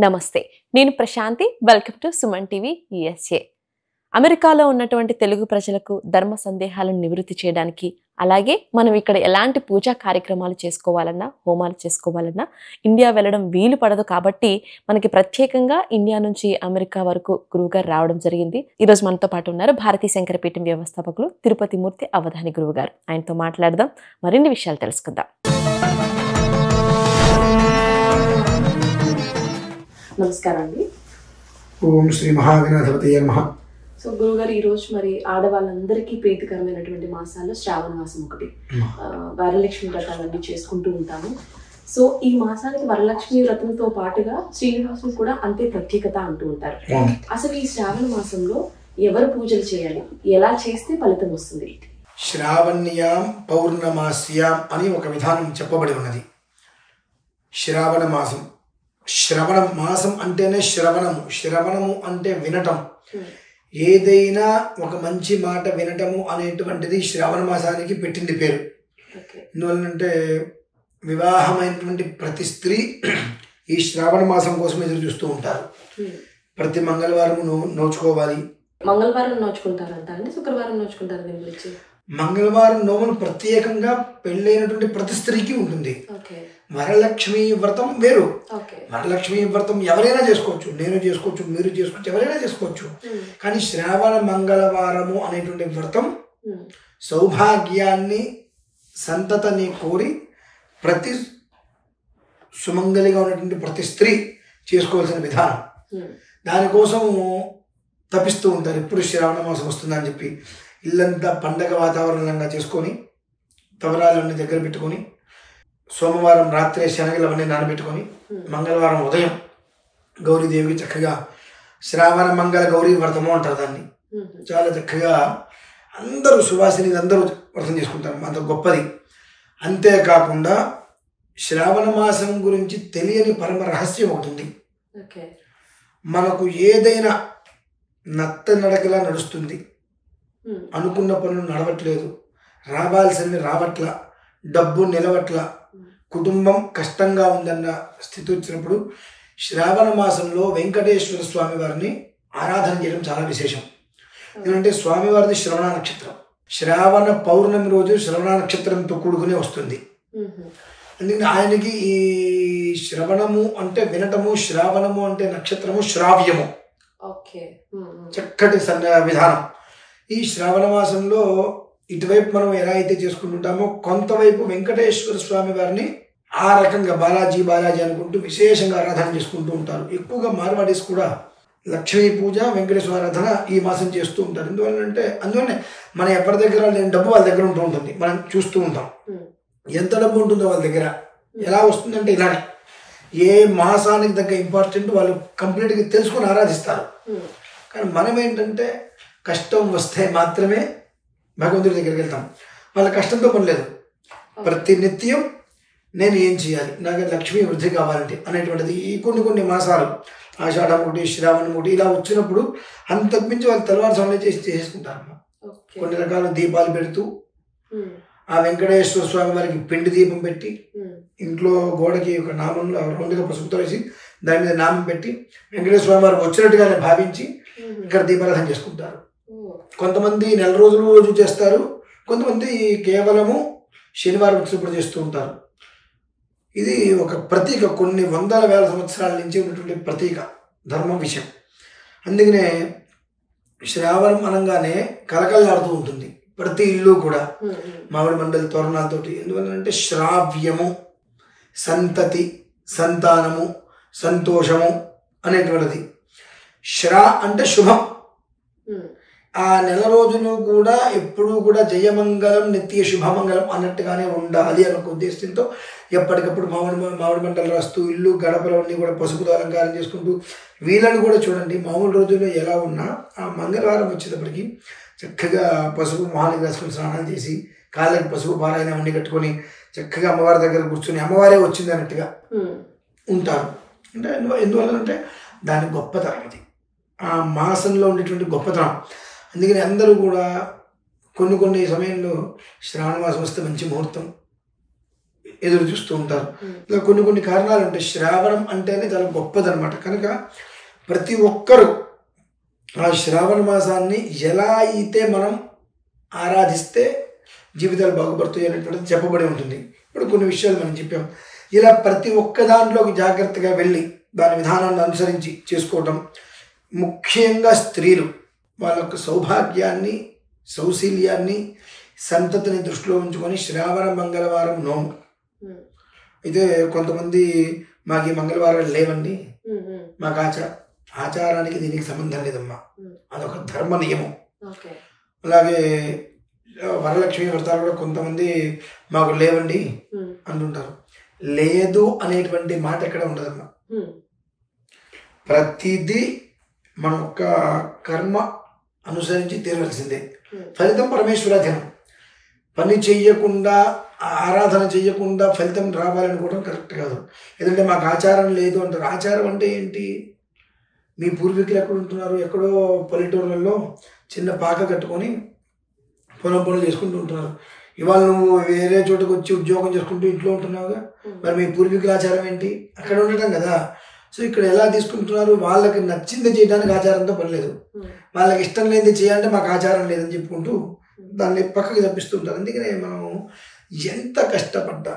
నమస్తే, నేను Prashanti. Welcome to Suman TV USA. అమెరికాలో ఉన్నటువంటి తెలుగు ప్రజలకు ధర్మ సందేహాలను నివృత్తి చేయడానికి, అలాగే మనం ఇక్కడ ఎలాంటి పూజా కార్యక్రమాలు చేసుకోవాలన్నా, హోమాలు చేసుకోవాలన్నా ఇండియా వెళ్ళడం వీలు పడదు. కాబట్టి మనకి ప్రత్యేకంగా ఇండియా నుంచి అమెరికా వరకు గురువుగారు రావడం జరిగింది. ఈరోజు మనతో పాటు ఉన్నారు భారతీ శంకరపీఠం వ్యవస్థాపకులు తిరుపతి మూర్తి అవధాని గురువుగారు. ఆయనతో మాట్లాడదాం, మరిన్ని విషయాలు తెలుసుకుందాం. నమస్కారం అండి. ఓం శ్రీ మహాగణాధిపతయే నమః. సో గురుగారు, ఈరోజు మరి ఆడవాళ్ళందరికీ ప్రీతికరమైనటువంటి మాసాల్లో శ్రావణ మాసం ఒకటి. వరలక్ష్మి వ్రతాలన్నీ చేసుకుంటూ ఉంటాము. సో ఈ మాసానికి వరలక్ష్మి వ్రతంతో పాటుగా శ్రీనివాసులు కూడా అంతే ప్రత్యేకత అంటూ ఉంటారు. అసలు ఈ శ్రావణ మాసంలో ఎవరు పూజలు చేయాలి, ఎలా చేస్తే ఫలితం వస్తుంది? శ్రావణ్యాం పౌర్ణమాస్యాం అని ఒక విధానం చెప్పబడి ఉన్నది. శ్రావణ మాసం, శ్రవణ మాసం అంటేనే శ్రవణము. శ్రవణము అంటే వినటం. ఏదైనా ఒక మంచి మాట వినటము అనేటువంటిది శ్రావణ మాసానికి పెట్టింది పేరు. ఎందువల్లంటే వివాహమైనటువంటి ప్రతి స్త్రీ ఈ శ్రావణ మాసం కోసం ఎదురు చూస్తూ ఉంటారు. ప్రతి మంగళవారం నోచుకోవాలి. మంగళవారం నోచుకుంటారంట అండి, శుక్రవారం నోచుకుంటారు? దీని గురించి మంగళవారం నోములు ప్రత్యేకంగా పెళ్ళైనటువంటి ప్రతి స్త్రీకి ఉంటుంది. వరలక్ష్మి వ్రతం వేరు. వరలక్ష్మి వ్రతం ఎవరైనా చేసుకోవచ్చు, నేను చేసుకోవచ్చు, మీరు చేసుకోవచ్చు, ఎవరైనా చేసుకోవచ్చు. కానీ శ్రావణ మంగళవారము అనేటువంటి వ్రతం సౌభాగ్యాన్ని, సంతతిని కోరి ప్రతి సుమంగలిగా ఉన్నటువంటి ప్రతి స్త్రీ చేసుకోవాల్సిన విధానం. దానికోసం తపిస్తూ ఉంటారు. ఎప్పుడు శ్రావణ మాసం వస్తుందని చెప్పి ఇల్లంతా పండగ వాతావరణంగా చేసుకొని, తవరాలన్నీ దగ్గర పెట్టుకొని, సోమవారం రాత్రి శనగలు అవన్నీ నానబెట్టుకొని, మంగళవారం ఉదయం గౌరీదేవికి చక్కగా శ్రావణ మంగళ గౌరీ వ్రతము అంటారు దాన్ని. చాలా చక్కగా అందరూ సువాసిని అందరూ వ్రతం చేసుకుంటారు. అంత గొప్పది. అంతేకాకుండా శ్రావణ మాసం గురించి తెలియని పరమ రహస్యం ఒకటి ఉంది. మనకు ఏదైనా నత్త నడకలా నడుస్తుంది, అనుకున్న పనులు నడవట్లేదు, రావాల్సినవి రావట్ల, డబ్బు నిలవట్ల, కుటుంబం కష్టంగా ఉందన్న స్థితి వచ్చినప్పుడు శ్రావణ మాసంలో వెంకటేశ్వర స్వామి వారిని ఆరాధన చేయడం చాలా విశేషం. ఎందుకంటే స్వామివారిది శ్రవణ నక్షత్రం. శ్రావణ పౌర్ణమి రోజు శ్రవణ నక్షత్రంతో కూడుకునే వస్తుంది. అందుకని ఆయనకి ఈ శ్రవణము అంటే వినటము, శ్రావణము అంటే నక్షత్రము, శ్రావ్యము, చక్కటి విధానం. ఈ శ్రావణ మాసంలో ఇటువైపు మనం ఎలా అయితే చేసుకుంటుంటామో కొంతవైపు వెంకటేశ్వర స్వామి వారిని ఆ రకంగా బాలాజీ బాలాజీ అనుకుంటూ విశేషంగా ఆరాధన చేసుకుంటూ ఉంటారు. ఎక్కువగా మార్వాడీస్ కూడా లక్ష్మీ పూజ, వెంకటేశ్వర ఆరాధన ఈ మాసం చేస్తూ ఉంటారు. అందువల్లనే మన ఎవరి దగ్గర లేని డబ్బు వాళ్ళ దగ్గర ఉంటూ ఉంటుంది. మనం చూస్తూ ఉంటాం ఎంత డబ్బు ఉంటుందో వాళ్ళ దగ్గర. ఎలా వస్తుందంటే ఇలానే ఏ మాసానికి తగ్గ ఇంపార్టెంట్ వాళ్ళు కంప్లీట్గా తెలుసుకొని ఆరాధిస్తారు. కానీ మనం ఏంటంటే కష్టం వస్తే మాత్రమే భగవంతుడి దగ్గరికి వెళ్తాం. వాళ్ళ కష్టంతో పని లేదు. ప్రతి నిత్యం నేను ఏం చేయాలి, నాకు లక్ష్మీ వృద్ధి కావాలంటే అనేటువంటిది ఈ కొన్ని మాసాలు, ఆషాఢం ఒకటి, శ్రావణం ఒకటి ఇలా వచ్చినప్పుడు అంతకుమించి వాళ్ళు తెల్లవారుజామునే చేసేసుకుంటారు. కొన్ని రకాల దీపాలు పెడుతూ ఆ వెంకటేశ్వర స్వామి వారికి పిండి దీపం పెట్టి, ఇంట్లో గోడకి ఒక నామంలో రౌండ్గా పసుపుతో వేసి దాని మీద నామం పెట్టి వెంకటేశ్వర స్వామి వారికి వచ్చినట్టుగానే భావించి ఇక్కడ దీపారాధన చేసుకుంటారు. కొంతమంది నెల రోజు చేస్తారు, కొంతమంది కేవలము శనివారం వచ్చినప్పుడు చేస్తూ ఉంటారు. ఇది ఒక ప్రతీక, కొన్ని వందల వేల సంవత్సరాల నుంచి ఉన్నటువంటి ప్రతీక ధర్మ విషయం. అందుకనే శ్రావణం అనగానే కలకల్లాడుతూ ఉంటుంది ప్రతి ఇల్లు కూడా మామిడి మండలి తోరణాలతోటి. ఎందువల్లంటే శ్రావ్యము, సంతతి, సంతానము, సంతోషము అనేటువంటిది. శ్రా అంటే శుభం. ఆ నెల రోజులు కూడా ఎప్పుడూ కూడా జయమంగళం, నిత్య శుభమంగళం అన్నట్టుగానే ఉండాలి అన్న ఉద్దేశంతో ఎప్పటికప్పుడు మామిడి మంటలు రాస్తూ ఇల్లు గడపలన్నీ కూడా పసుపుతో అలంకారం చేసుకుంటూ, వీళ్ళని కూడా చూడండి మామూలు రోజుల్లో ఎలా ఉన్నా ఆ మంగళవారం వచ్చేటప్పటికి చక్కగా పసుపు మొహానికి రాసుకుని స్నానం చేసి, కాళ్ళకి పసుపు పారాయణ అన్నీ కట్టుకొని చక్కగా అమ్మవారి దగ్గర కూర్చొని అమ్మవారే వచ్చింది అన్నట్టుగా ఉంటారు. అంటే ఎందువల్లంటే దాని గొప్పతనం, ఇది ఆ మాసంలో ఉండేటువంటి గొప్పతనం. అందుకని అందరూ కూడా కొన్ని సమయంలో శ్రావణ మాసం వస్తే మంచి ముహూర్తం, ఎదురు చూస్తూ ఉంటారు. ఇలా కొన్ని కొన్ని కారణాలు ఉంటాయి. శ్రావణం అంటేనే చాలా గొప్పదనమాట. కనుక ప్రతి ఒక్కరూ ఆ శ్రావణ మాసాన్ని ఎలా అయితే మనం ఆరాధిస్తే జీవితాలు బాగుపడుతాయి అనేటువంటిది చెప్పబడి ఉంటుంది. ఇప్పుడు కొన్ని విషయాలు మనం చెప్పాం. ఇలా ప్రతి ఒక్క దాంట్లోకి జాగ్రత్తగా వెళ్ళి దాని విధానాన్ని అనుసరించి చేసుకోవటం, ముఖ్యంగా స్త్రీలు వాళ్ళ యొక్క సౌభాగ్యాన్ని, సౌశీల్యాన్ని, సంతతిని దృష్టిలో ఉంచుకొని శ్రావణ మంగళవారం నోము. అయితే కొంతమంది మాకు ఈ మంగళవారాలు లేవండి, మాకు ఆచారానికి దీనికి సంబంధం లేదమ్మా, అదొక ధర్మ నియమం. అలాగే వరలక్ష్మి వ్రతాలు కూడా కొంతమంది మాకు లేవండి అంటుంటారు. లేదు అనేటువంటి మాట ఎక్కడ ఉండదమ్మా. ప్రతిదీ మన యొక్క కర్మ అనుసరించి తీరవలసిందే. ఫలితం పరమేశ్వరాధీనం. పని చెయ్యకుండా, ఆరాధన చెయ్యకుండా ఫలితం రావాలనుకోవడం కరెక్ట్ కాదు. ఎందుకంటే మాకు ఆచారం లేదు అంటారు. ఆచారం అంటే ఏంటి? మీ పూర్వీకులు ఎక్కడ ఉంటున్నారు? ఎక్కడో పల్లెటూర్లలో చిన్న పాక కట్టుకొని పొలం పనులు చేసుకుంటూ ఉంటున్నారు. ఇవాళ నువ్వు వేరే చోటుకు వచ్చి ఉద్యోగం చేసుకుంటూ ఇంట్లో ఉంటున్నావుగా, మరి మీ పూర్వీకుల ఆచారం ఏంటి? అక్కడ ఉండటం కదా. సో ఇక్కడ ఎలా తీసుకుంటున్నారు? వాళ్ళకి నచ్చింది చేయడానికి ఆచారంతో పని లేదు, వాళ్ళకి ఇష్టం లేనిది చేయాలంటే మాకు ఆచారం లేదని చెప్పుకుంటూ దాన్ని పక్కకి తప్పిస్తుంటారు. అందుకనే మనం ఎంత కష్టపడ్డా,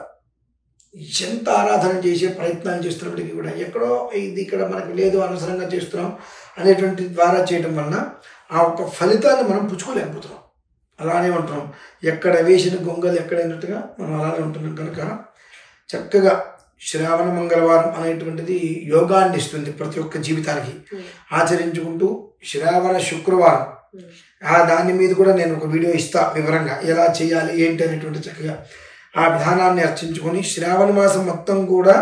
ఎంత ఆరాధన చేసే ప్రయత్నాలు చేస్తున్నప్పటికీ కూడా ఎక్కడో ఇది ఇక్కడ మనకి లేదు, అనవసరంగా చేస్తున్నాం అనేటువంటి ద్వారా చేయడం వలన ఆ ఒక ఫలితాన్ని మనం పుచ్చుకోలేకపోతున్నాం. అలానే ఉంటున్నాం. ఎక్కడ వేసిన గొంగలు ఎక్కడైనట్టుగా మనం అలానే ఉంటున్నాం. కనుక చక్కగా శ్రావణ మంగళవారం అనేటువంటిది యోగాన్ని ఇస్తుంది ప్రతి ఒక్క జీవితానికి. ఆచరించుకుంటూ శ్రావణ శుక్రవారం దాని మీద కూడా నేను ఒక వీడియో ఇస్తా వివరంగా, ఎలా చేయాలి ఏంటి అనేటువంటి చక్కగా ఆ విధానాన్ని అర్చించుకొని శ్రావణ మాసం మొత్తం కూడా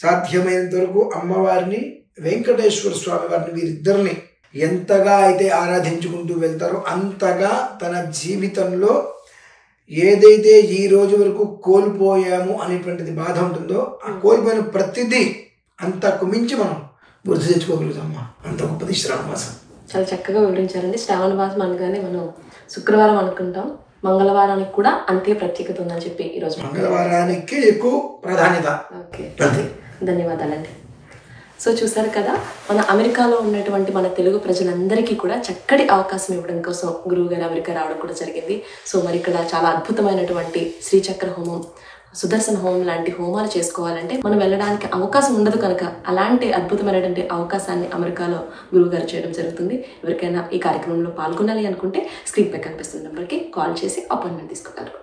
సాధ్యమైనంత వరకు అమ్మవారిని, వెంకటేశ్వర స్వామి వారిని, వీరిద్దరిని ఎంతగా అయితే ఆరాధించుకుంటూ వెళ్తారో అంతగా తన జీవితంలో ఏదైతే ఈ రోజు వరకు కోల్పోయాము అనేటువంటిది బాధ ఉంటుందో ఆ కోల్పోయిన ప్రతిదీ అంతకు మించి మనం గుర్తు తెచ్చుకోగలుగుతామమ్మా. అంత గొప్పది శ్రావణ మాసం. చాలా చక్కగా వివరించారండి. శ్రావణ మాసం అనగానే మనం శుక్రవారం అనుకుంటాం, మంగళవారానికి కూడా అంతే ప్రత్యేకత ఉందని చెప్పి ఈరోజు మంగళవారానికి ఎక్కువ ప్రాధాన్యత. ఓకే, ధన్యవాదాలండి. సో చూసారు కదా, మన అమెరికాలో ఉన్నటువంటి మన తెలుగు ప్రజలందరికీ కూడా చక్కటి అవకాశం ఇవ్వడం కోసం గురువు గారు అమెరికా రావడం కూడా జరిగింది. సో మరి ఇక్కడ చాలా అద్భుతమైనటువంటి శ్రీచక్ర హోమం, సుదర్శన హోమం లాంటి హోమాలు చేసుకోవాలంటే మనం వెళ్ళడానికి అవకాశం ఉండదు. కనుక అలాంటి అద్భుతమైనటువంటి అవకాశాన్ని అమెరికాలో గురువు గారు చేయడం జరుగుతుంది. ఎవరికైనా ఈ కార్యక్రమంలో పాల్గొనాలి అనుకుంటే స్క్రీన్ పై కనిపిస్తున్న నెంబర్కి కాల్ చేసి అపాయింట్మెంట్ తీసుకోగలరు.